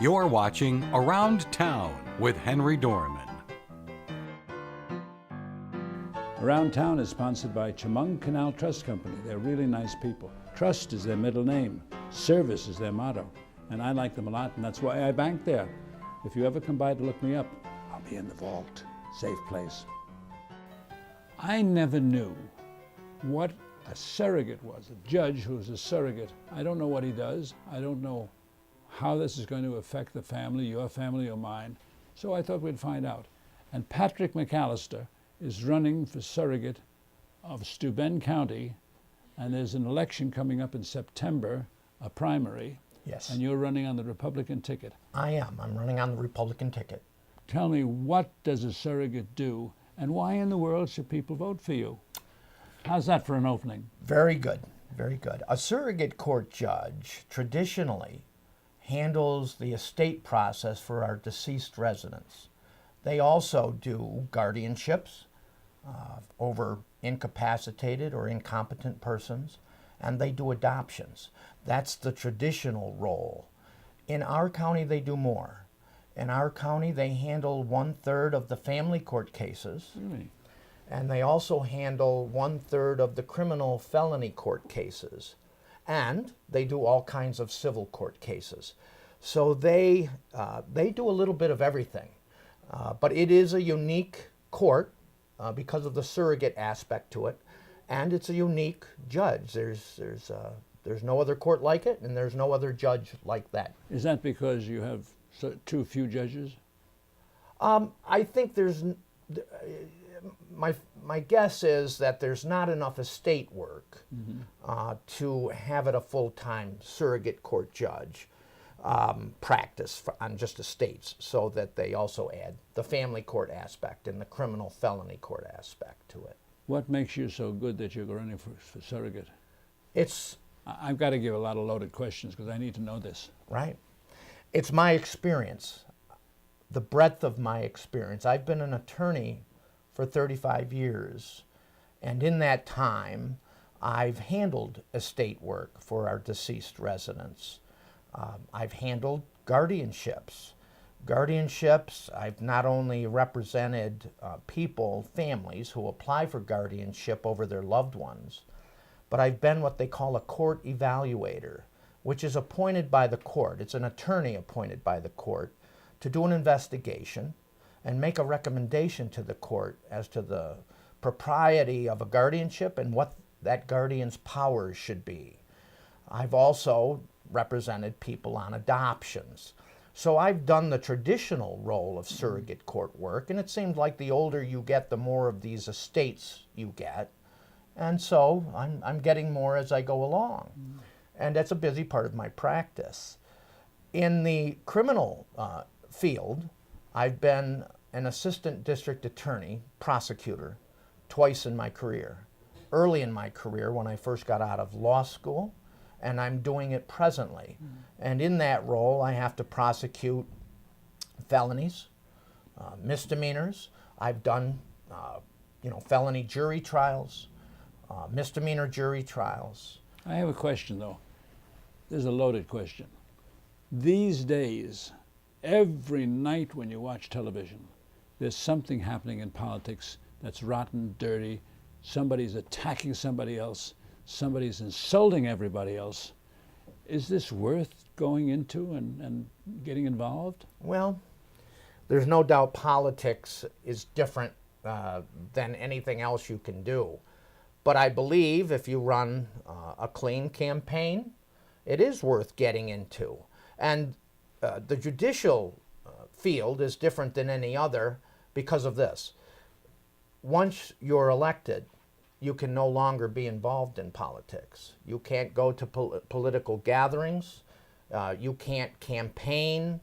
You're watching Around Town with Henry Dormann. Around Town is sponsored by Chemung Canal Trust Company. They're really nice people. Trust is their middle name. Service is their motto. And I like them a lot, and that's why I bank there. If you ever come by to look me up, I'll be in the vault. Safe place. I never knew what a surrogate was, a judge who is a surrogate. I don't know what he does. I don't know how this is going to affect the family, your family or mine. So I thought we'd find out. And Patrick McAllister is running for surrogate of Steuben County, and there's an election coming up in September, a primary. Yes. And you're running on the Republican ticket. I am. I'm running on the Republican ticket. Tell me, what does a surrogate do, and why in the world should people vote for you? How's that for an opening? Very good. Very good. A surrogate court judge traditionally handles the estate process for our deceased residents. They also do guardianships over incapacitated or incompetent persons, and they do adoptions. That's the traditional role. In our county, they do more. In our county, they handle 1/3 of the family court cases. Really? And they also handle 1/3 of the criminal felony court cases. And they do all kinds of civil court cases. So they do a little bit of everything. But it is a unique court because of the surrogate aspect to it. And it's a unique judge. There's no other court like it, and there's no other judge like that. Is that because you have too few judges? I think my guess is that there's not enough estate work to have it a full-time surrogate court judge practice on just estates, so that they also add the family court aspect and the criminal felony court aspect to it. What makes you so good that you're running for surrogate? It's... I've got to give a lot of loaded questions because I need to know this. Right. It's my experience, the breadth of my experience. I've been an attorney for 35 years, and in that time, I've handled estate work for our deceased residents. I've handled guardianships. I've not only represented people, families who apply for guardianship over their loved ones, but I've been what they call a court evaluator, which is appointed by the court. It's an attorney appointed by the court to do an investigation and make a recommendation to the court as to the propriety of a guardianship and what that guardian's powers should be. I've also represented people on adoptions. So I've done the traditional role of surrogate court work, and it seems like the older you get, the more of these estates you get. And so I'm getting more as I go along. And that's a busy part of my practice. In the criminal field, I've been an assistant district attorney, prosecutor, twice in my career. Early in my career when I first got out of law school, and I'm doing it presently. And in that role, I have to prosecute felonies, misdemeanors. I've done felony jury trials, misdemeanor jury trials. I have a question, though. There's a loaded question. These days, every night when you watch television, there's something happening in politics that's rotten, dirty. Somebody's attacking somebody else. Somebody's insulting everybody else. Is this worth going into and getting involved? Well, there's no doubt politics is different than anything else you can do. But I believe if you run a clean campaign, it is worth getting into. And the judicial field is different than any other because of this. Once you're elected, you can no longer be involved in politics. You can't go to political gatherings. You can't campaign.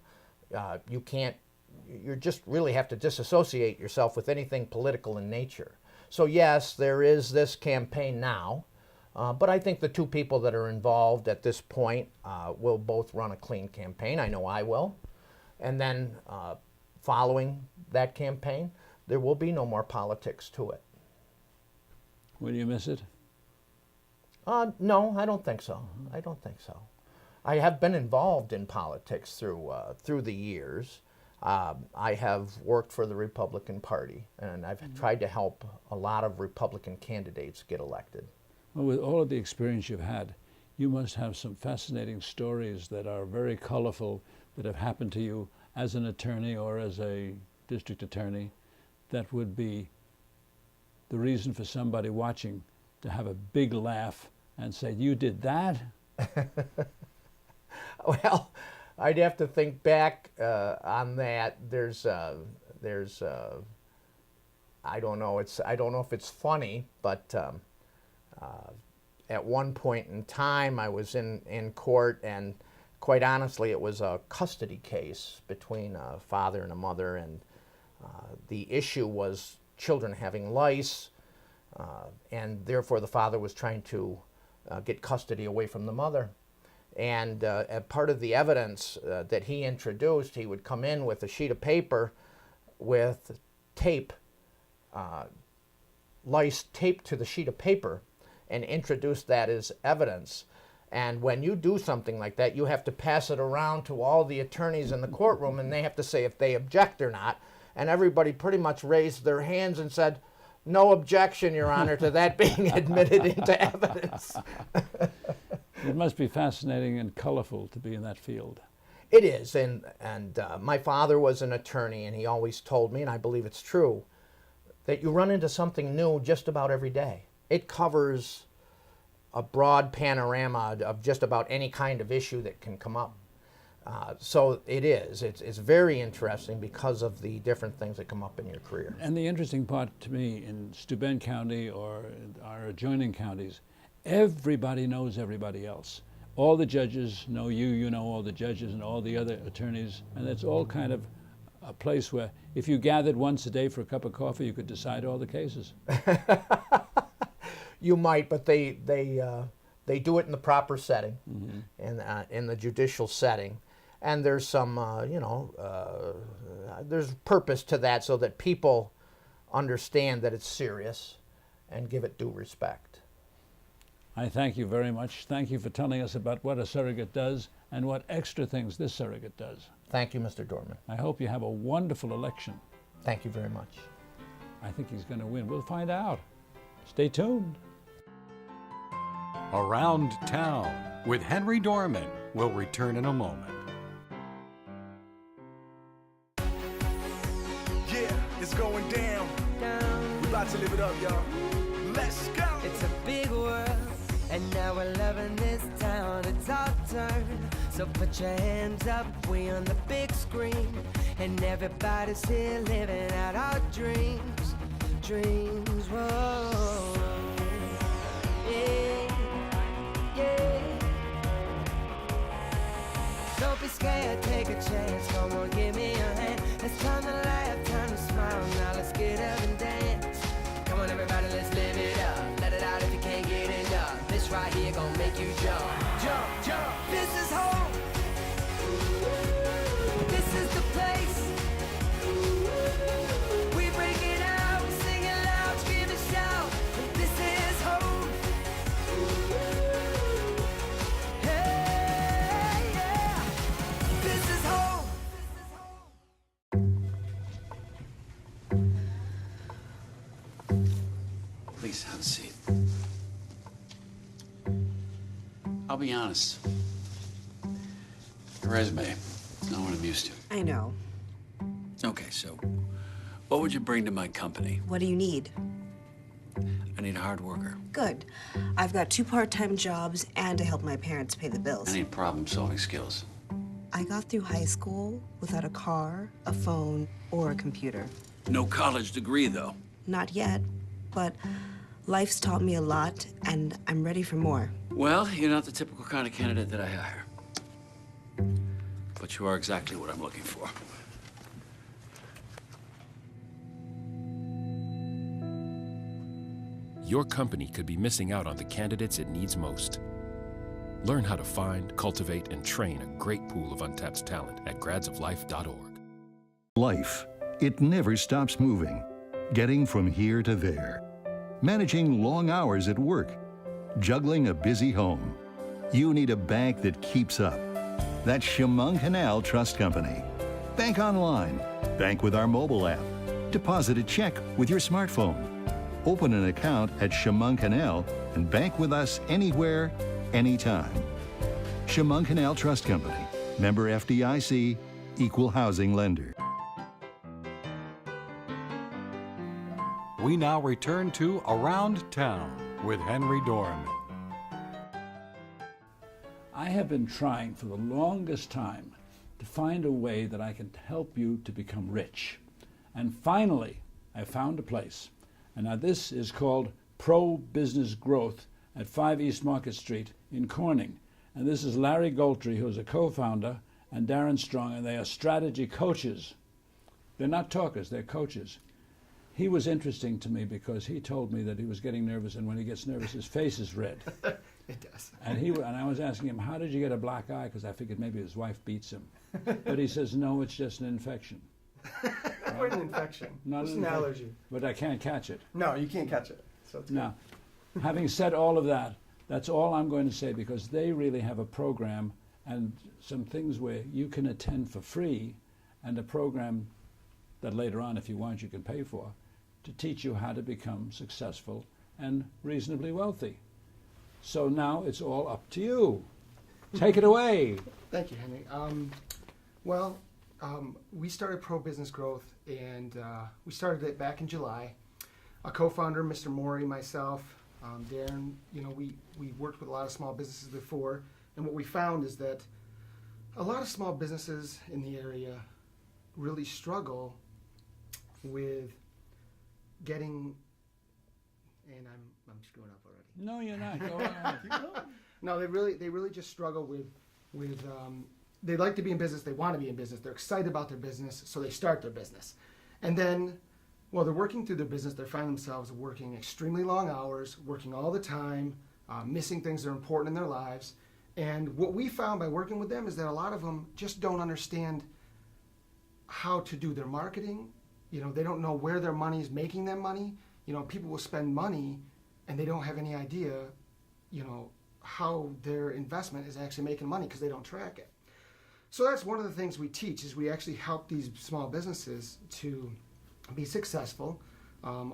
You just really have to disassociate yourself with anything political in nature. So yes, there is this campaign now, but I think the two people that are involved at this point will both run a clean campaign. I know I will. And then following that campaign, there will be no more politics to it. Will you miss it? No, I don't think so. I don't think so. I have been involved in politics through the years. I have worked for the Republican Party, and I've tried to help a lot of Republican candidates get elected. Well, with all of the experience you've had, you must have some fascinating stories that are very colorful that have happened to you as an attorney or as a district attorney that would be the reason for somebody watching to have a big laugh and say, "You did that?" Well, I'd have to think back on that. There's I don't know. I don't know if it's funny, but at one point in time, I was in court, and quite honestly, it was a custody case between a father and a mother, and the issue was children having lice, and therefore the father was trying to get custody away from the mother. And part of the evidence that he introduced, he would come in with a sheet of paper with tape, lice taped to the sheet of paper, and introduce that as evidence. And when you do something like that, you have to pass it around to all the attorneys in the courtroom, and they have to say if they object or not. And everybody pretty much raised their hands and said, "No objection, Your Honor, to that being admitted into evidence." It must be fascinating and colorful to be in that field. It is, and my father was an attorney, and he always told me, and I believe it's true, that you run into something new just about every day. It covers a broad panorama of just about any kind of issue that can come up. So it is. It's very interesting because of the different things that come up in your career. And the interesting part to me in Steuben County or our adjoining counties, everybody knows everybody else. All the judges know you, you know all the judges and all the other attorneys, and it's all kind of a place where if you gathered once a day for a cup of coffee, you could decide all the cases. You might, but they do it in the proper setting, in the judicial setting, and there's some there's purpose to that so that people understand that it's serious and give it due respect. I thank you very much. Thank you for telling us about what a surrogate does and what extra things this surrogate does. Thank you, Mr. Dormann. I hope you have a wonderful election. Thank you very much. I think he's going to win. We'll find out. Stay tuned. Around Town with Henry Dormann will return in a moment. Yeah, it's going down. We about to live it up, y'all. Let's go. It's a big world, and now we're loving this town. It's our turn, so put your hands up. We on the big screen, and everybody's here living out our dreams. Dreams, whoa. Yeah, yeah. Don't be scared, take a chance. Come on, give me a hand. It's time to laugh, time to smile. Now let's get up and dance. Come on, everybody, let's live it up. Let it out if you can't get enough. This right here gon' make you jump, jump, jump. This is home. This is the place. We break it out, sing it loud, scream and shout. This is home. Hey, yeah. This is home. Please have a seat. I'll be honest. Your resume is not what I'm used to. I know. Okay, so what would you bring to my company? What do you need? I need a hard worker. Good. I've got 2 part-time jobs and to help my parents pay the bills. I need problem-solving skills. I got through high school without a car, a phone, or a computer. No college degree, though. Not yet, but life's taught me a lot, and I'm ready for more. Well, you're not the typical kind of candidate that I hire. But you are exactly what I'm looking for. Your company could be missing out on the candidates it needs most. Learn how to find, cultivate, and train a great pool of untapped talent at gradsoflife.org. Life, it never stops moving. Getting from here to there. Managing long hours at work. Juggling a busy home. You need a bank that keeps up. That's Chemung Canal Trust Company. Bank online. Bank with our mobile app. Deposit a check with your smartphone. Open an account at Chemung Canal and bank with us anywhere, anytime. Chemung Canal Trust Company. Member FDIC. Equal housing lender. We now return to Around Town with Henry Dormann. I have been trying for the longest time to find a way that I can help you to become rich. And finally, I found a place. And now this is called Pro Business Growth at 5 East Market Street in Corning. And this is Larry Goltry, who's a co-founder, and Darin Strong, and they are strategy coaches. They're not talkers, they're coaches. He was interesting to me because he told me that he was getting nervous, and when he gets nervous, his face is red. It does. And I was asking him, how did you get a black eye? Because I figured maybe his wife beats him. But he says, no, it's just an infection. Not quite an infection. Not It's an an infection. allergy. But I can't catch it. No, you can't catch it. So it's Now, having said all of that, that's all I'm going to say, because they really have a program and some things where you can attend for free, and a program that later on, if you want, you can pay for, to teach you how to become successful and reasonably wealthy. So now it's all up to you. Take it away. Thank you, Henry. We started Pro Business Growth, and we started it back in July. A co-founder, Mr. Morey, myself, Darin, we worked with a lot of small businesses before, and what we found is that a lot of small businesses in the area really struggle with getting, and I'm screwing up already. No, you're not. Go on. No, they really just struggle with they like to be in business, they want to be in business, they're excited about their business, so they start their business. And then while they're working through their business, they find themselves working extremely long hours, working all the time, missing things that are important in their lives. And what we found by working with them is that a lot of them just don't understand how to do their marketing. They don't know where their money is making them money. People will spend money and they don't have any idea, how their investment is actually making money because they don't track it. So that's one of the things we teach, is we actually help these small businesses to be successful.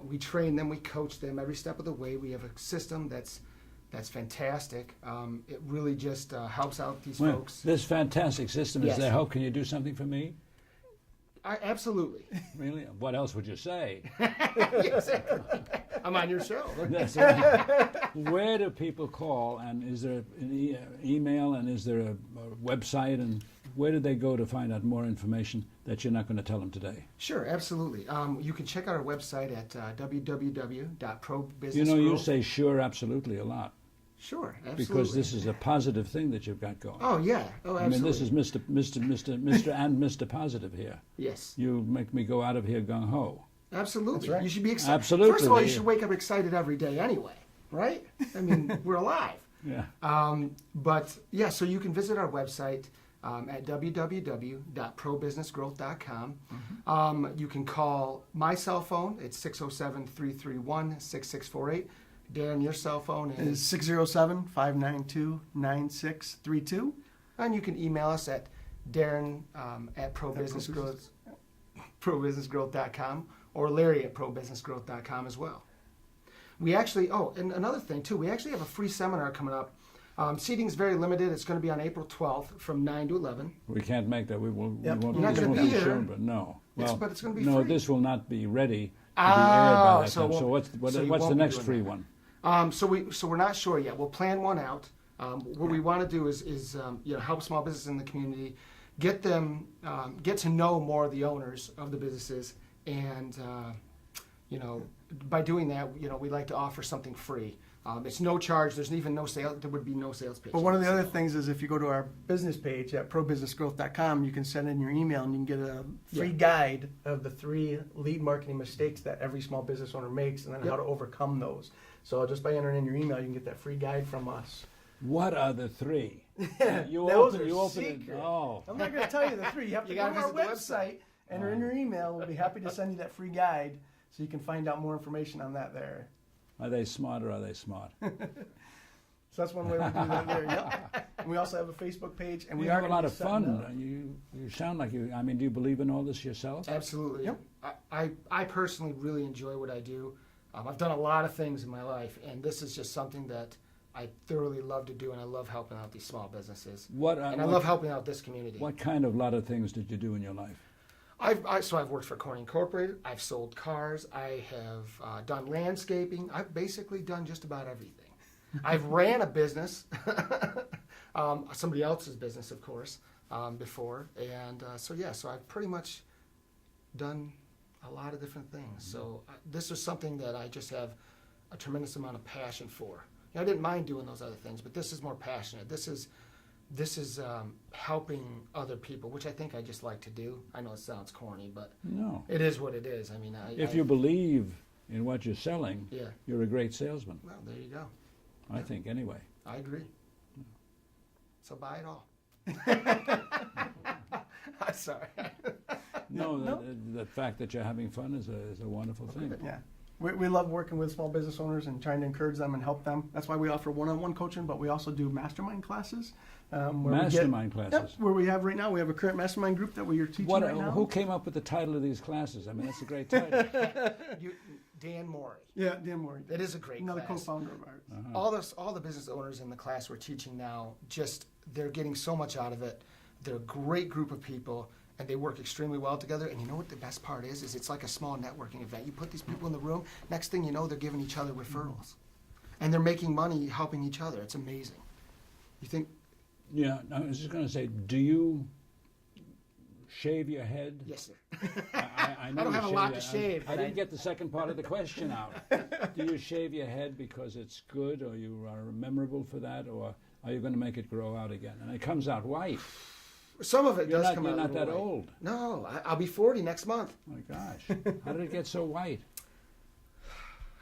We train them, we coach them every step of the way. We have a system that's fantastic. It really just helps out these folks. This fantastic system is their hope. Can you do something for me? Absolutely. Really? What else would you say? Exactly. I'm on your show. That's right. Where do people call, and is there an email, and is there a website, and where do they go to find out more information that you're not going to tell them today? Sure, absolutely. You can check out our website at www.probusinessgrowth. You say sure, absolutely a lot. Sure, absolutely. Because this is a positive thing that you've got going. Oh, yeah. Oh, absolutely. I mean, this is Mr. and Mr. Positive here. Yes. You make me go out of here gung-ho. Absolutely. That's right. You should be excited. Absolutely. First of all, you should wake up excited every day anyway, right? I mean, we're alive. Yeah. So you can visit our website at www.probusinessgrowth.com. Mm-hmm. You can call my cell phone. It's 607-331-6648. Darin, your cell phone is 607-592-9632. And you can email us at Darin at probusinessgrowth.com or Larry at probusinessgrowth.com as well. We actually, and another thing too, we actually have a free seminar coming up. Seating is very limited. It's going to be on April 12th from 9 to 11. We can't make that. We won't. You're not this going won't to be be here. shown, but no. Well, but it's going to be no, free. this will not be ready to be aired by that time. So what's you the won't be next doing free that. one? So we're not sure yet. We'll plan one out. What we want to do is help small businesses in the community, get to know more of the owners of the businesses, and by doing that, we like to offer something free. It's no charge. There's even no sale. There would be no sales pitch. But one of the other things is if you go to our business page at probusinessgrowth.com, you can send in your email and you can get a free guide of the 3 lead marketing mistakes that every small business owner makes, and then how to overcome those. So just by entering in your email, you can get that free guide from us. What are the 3? Those are open secret. Oh. I'm not going to tell you the 3. You have to go to our website, enter in your email. We'll be happy to send you that free guide so you can find out more information on that there. Are they smart or are they smart? So that's one way we do that there. Yep. And we also have a Facebook page, and we You are have a gonna lot be of setting fun. up- You sound like you. I mean, do you believe in all this yourself? Absolutely. Yep. I personally really enjoy what I do. I've done a lot of things in my life, and this is just something that I thoroughly love to do, and I love helping out these small businesses. And I love helping out this community. What kind of lot of things did you do in your life? So I've worked for Corning Incorporated. I've sold cars. I have done landscaping. I've basically done just about everything. I've ran a business, somebody else's business, of course, before. And so I've pretty much done a lot of different things. So this is something that I just have a tremendous amount of passion for. I didn't mind doing those other things, but this is more passionate. This is helping other people, which I think I just like to do. I know it sounds corny, but No. it is what it is. I mean, If you believe in what you're selling, Yeah. you're a great salesman. Well, there you go. I think, anyway. I agree. So buy it all. I'm sorry. No, the fact that you're having fun is a wonderful thing. Yeah. We love working with small business owners and trying to encourage them and help them. That's why we offer one-on-one coaching, but we also do mastermind classes. Mastermind classes? Yep, where we have right now, we have a current mastermind group that we are teaching right now. Who came up with the title of these classes? I mean, that's a great title. Dan Morey. Yeah, Dan Morey. It is a great Another class. co-founder of ours. All the business owners in the class we're teaching now, they're getting so much out of it. They're a great group of people, and they work extremely well together. And you know what the best part is it's like a small networking event. You put these people in the room, next thing you know, they're giving each other referrals. And they're making money helping each other. It's amazing. You think? Yeah, I was just going to say, do you shave your head? Yes, sir. I know I don't you have a shave lot your- to shave. I didn't get the second part of the question out. Do you shave your head because it's good, or you are memorable for that, or are you going to make it grow out again? And it comes out white. Some of it You're does not- come you're out. not a little that white. old. No, I'll be 40 next month. My gosh. How did it get so white?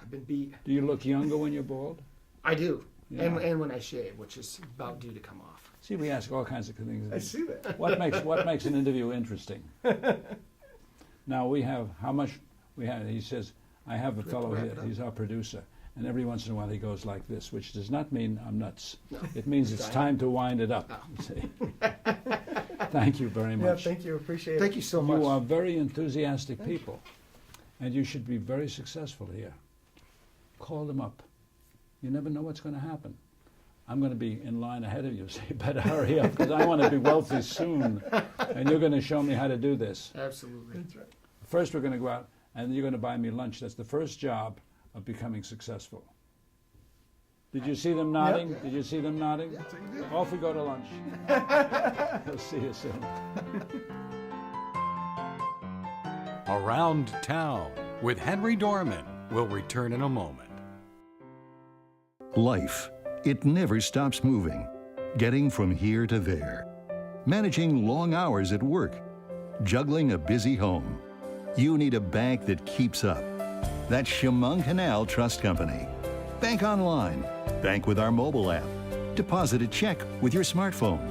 I've been beat. Do you look younger when you're bald? I do. Yeah. And when I shave, which is about due to come off. See, we ask all kinds of things. I see that. What makes an interview interesting? Now we have how much we have. He says, "I have a fellow wrap here. it up. He's our producer." And every once in a while he goes like this, which does not mean I'm nuts. No. It means it's time to wind it up. Oh. See? Thank you very Yeah, much. thank you. Appreciate it. Thank you so much. You are very enthusiastic people, and you should be very successful here. Call them up. You never know what's going to happen. I'm going to be in line ahead of you, so you better hurry up, because I want to be wealthy soon, and you're going to show me how to do this. Absolutely. That's right. First, we're going to go out, and you're going to buy me lunch. That's the first job of becoming successful. Did you see them nodding? Yep. Did you see them nodding? Off we go to lunch. We'll see you soon. Around Town with Henry Dormann will return in a moment. Life, it never stops moving. Getting from here to there. Managing long hours at work. Juggling a busy home. You need a bank that keeps up. That's Chemung Canal Trust Company. Bank online. Bank with our mobile app. Deposit a check with your smartphone.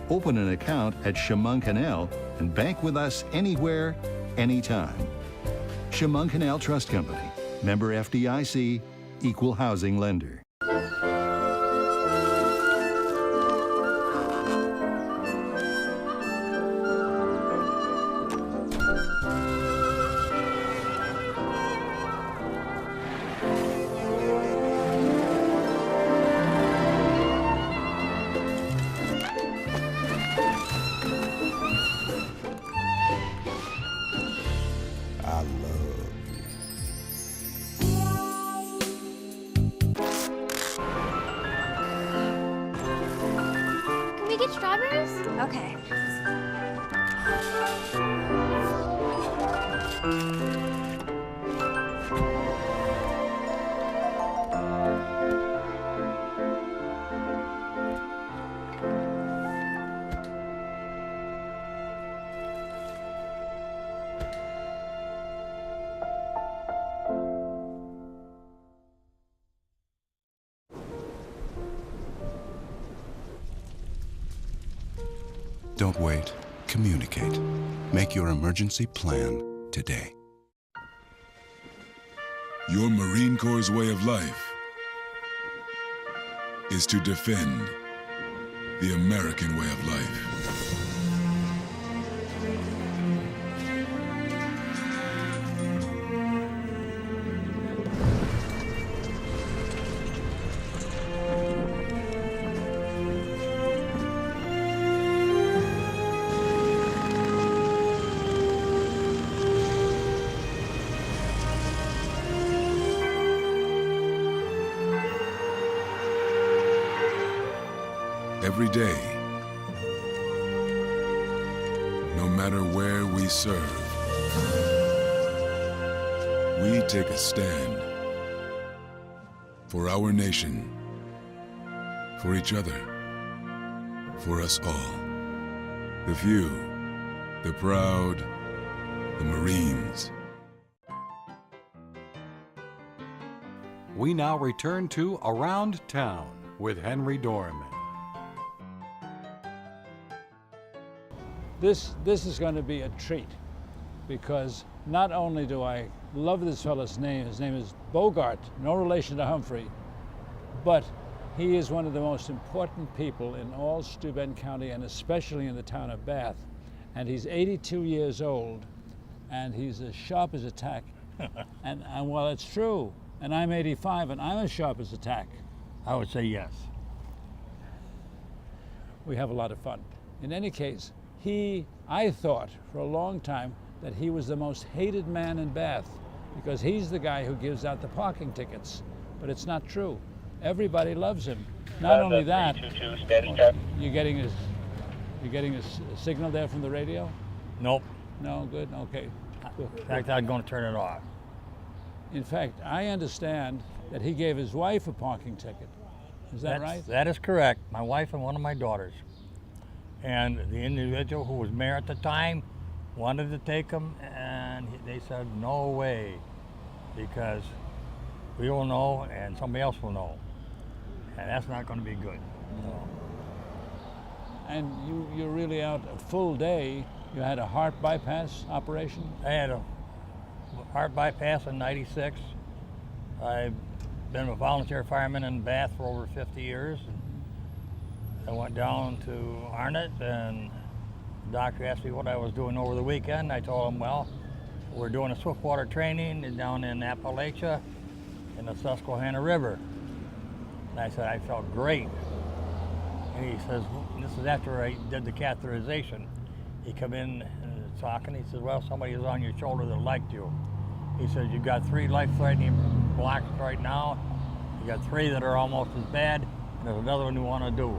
Open an account at Chemung Canal and bank with us anywhere, anytime. Chemung Canal Trust Company. Member FDIC. Equal housing lender. I love Can we get strawberries? Okay. Don't wait. Communicate. Make your emergency plan today. Your Marine Corps' way of life is to defend the American way of life. Every day, no matter where we serve, we take a stand for our nation, for each other, for us all. The few, the proud, the Marines. We now return to Around Town with Henry Dormann. This is going to be a treat, because not only do I love this fellow's name, his name is Bogart, no relation to Humphrey, but he is one of the most important people in all Steuben County, and especially in the town of Bath. And he's 82 years old, and he's as sharp as a tack. and well, it's true. And I'm 85, and I'm as sharp as a tack. I would say yes. We have a lot of fun. In any case, I thought for a long time that he was the most hated man in Bath, because he's the guy who gives out the parking tickets. But it's not true. Everybody loves him. Not only that, you're getting a signal there from the radio? Nope. No, good, okay. In fact, I'm going to turn it off. In fact, I understand that he gave his wife a parking ticket. Is that right? That is correct. My wife and one of my daughters. And the individual who was mayor at the time wanted to take him, and they said, no way, because we will know and somebody else will know. And that's not going to be good. So. And you're really out a full day. You had a heart bypass operation? I had a heart bypass in '96. I've been a volunteer fireman in Bath for over 50 years. I went down to Arnott, and the doctor asked me what I was doing over the weekend. I told him, well, we're doing a swiftwater training down in Appalachia in the Susquehanna River. And I said, I felt great. And he says, this is after I did the catheterization. He come in and talking, he says, well, somebody is on your shoulder that liked you. He says, you've got 3 life-threatening blocks right now. You got 3 that are almost as bad, and there's another one you want to do.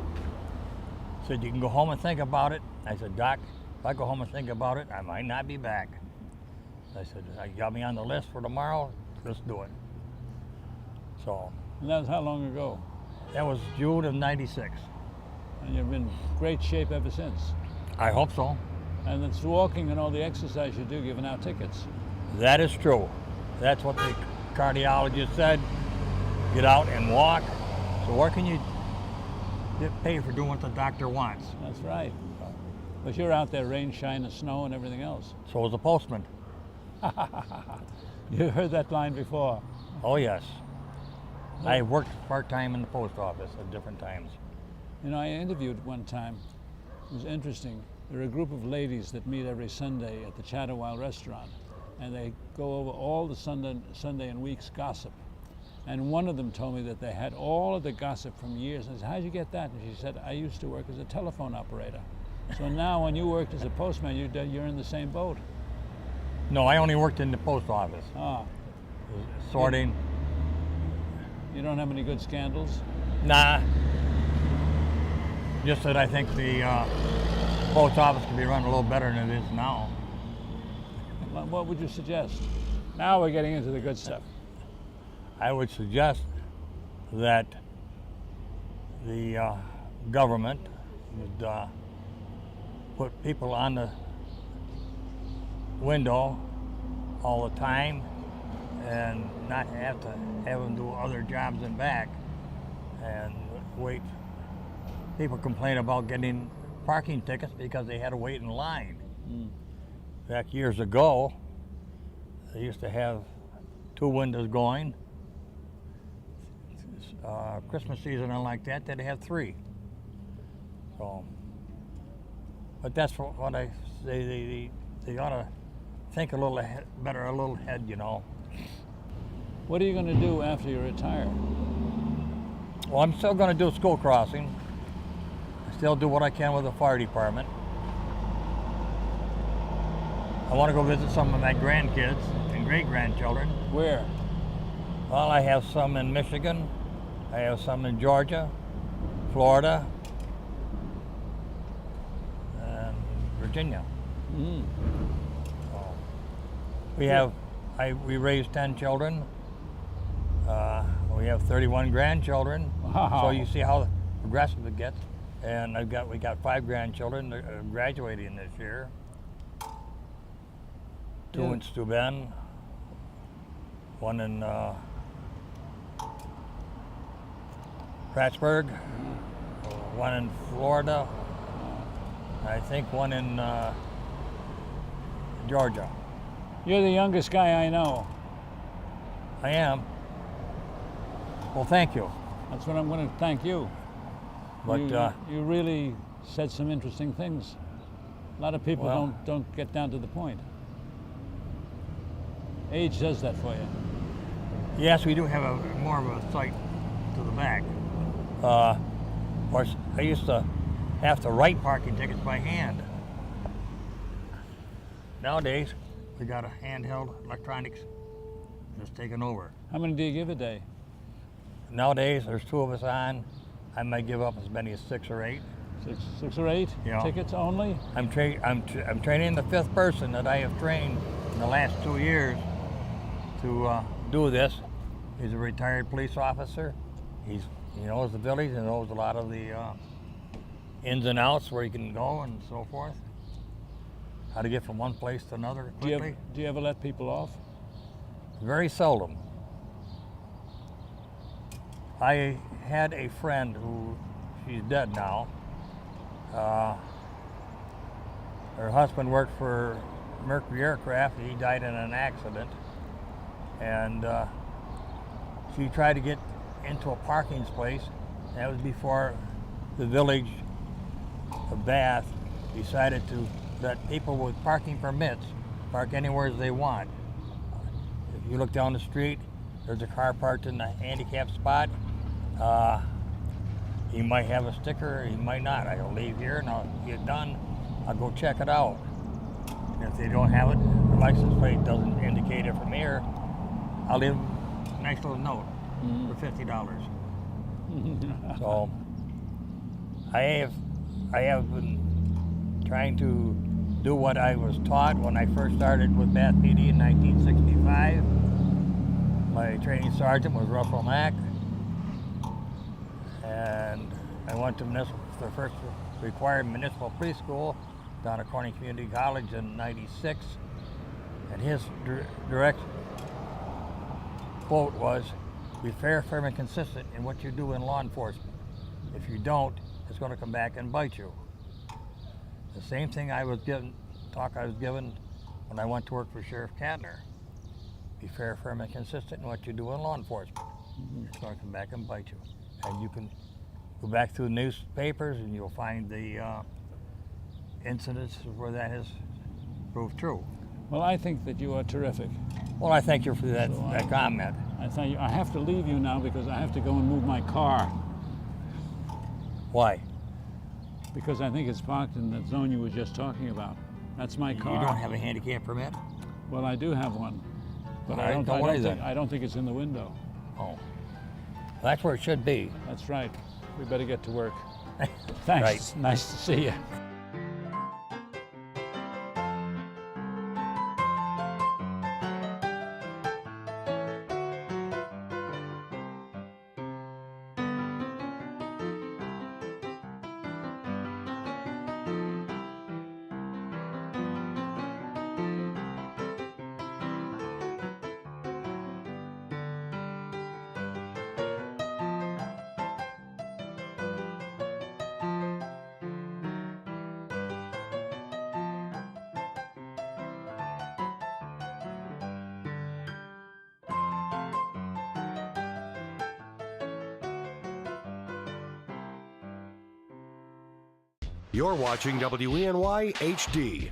Said, you can go home and think about it. I said, Doc, if I go home and think about it, I might not be back. I said, you got me on the list for tomorrow, let's do it. So. And that was how long ago? That was June of '96. And you've been in great shape ever since? I hope so. And it's walking and all the exercise you do, giving out tickets. That is true. That's what the cardiologist said. Get out and walk. So what can you get paid for doing what the doctor wants? That's right. But you're out there, rain, shine, and snow, and everything else. So is the postman. You heard that line before? Oh, yes. I worked part-time in the post office at different times. You know, I interviewed one time. It was interesting. There are a group of ladies that meet every Sunday at the Chatterwhile restaurant, and they go over all the Sunday and week's gossip. And one of them told me that they had all of the gossip from years. I said, how'd you get that? And she said, I used to work as a telephone operator. So now when you worked as a postman, you're in the same boat. No, I only worked in the post office. Ah. Sorting. You don't have any good scandals? Nah. Just that I think the post office can be run a little better than it is now. What would you suggest? Now we're getting into the good stuff. I would suggest that the government would put people on the window all the time and not have to have them do other jobs and back and wait. People complain about getting parking tickets because they had to wait in line. Back years ago, they used to have 2 windows going, Christmas season and like that, they'd have 3. So, but that's what I say. They ought to think a little better, a little ahead, you know. What are you going to do after you retire? Well, I'm still going to do school crossing. I still do what I can with the fire department. I want to go visit some of my grandkids and great-grandchildren. Where? Well, I have some in Michigan. I have some in Georgia, Florida, and Virginia. Mm. So we raised 10 children. We have 31 grandchildren. Wow. So you see how progressive it gets. And we got 5 grandchildren graduating this year. 2 in Steuben, 1 in Prattsburg, 1 in Florida, I think 1 in Georgia. You're the youngest guy I know. I am. Well, thank you. That's what I'm going to thank you. But you really said some interesting things. A lot of people don't get down to the point. Age does that for you. Yes, we do have more of a sight to the back. Of course, I used to have to write parking tickets by hand. Nowadays, we got a handheld electronics that's taken over. How many do you give a day? Nowadays, there's 2 of us on. I might give up as many as 6 or 8. 6 or 8 tickets only? I'm training the 5th person that I have trained in the last 2 years to do this. He's a retired police officer. He knows the village and knows a lot of the ins and outs where you can go and so forth. How to get from one place to another quickly. Do you ever let people off? Very seldom. I had a friend who, she's dead now. Her husband worked for Mercury Aircraft. He died in an accident. And she tried to get into a parking place. That was before the village of Bath decided to let people with parking permits park anywhere they want. If you look down the street, there's a car parked in the handicap spot. He might have a sticker, he might not. I'll leave here and I'll get done. I'll go check it out. And if they don't have it, the license plate doesn't indicate it from here, I'll leave a nice little note for $50. So I have been trying to do what I was taught when I first started with Bath PD in 1965. My training sergeant was Russell Mack, and I went to the first required municipal police school down at Corning Community College in '96, and his direct quote was, "Be fair, firm, and consistent in what you do in law enforcement. If you don't, it's going to come back and bite you." The same thing I was given when I went to work for Sheriff Katner. Be fair, firm, and consistent in what you do in law enforcement. It's going to come back and bite you. And you can go back through the newspapers and you'll find the incidents where that has proved true. Well, I think that you are terrific. Well, I thank you for that comment. I have to leave you now because I have to go and move my car. Why? Because I think it's parked in that zone you were just talking about. That's my car. You don't have a handicap permit? Well, I do have one, but I don't think it's in the window. Oh, well, that's where it should be. That's right. We better get to work. Thanks. Right. Nice to see you. You're watching WENY HD.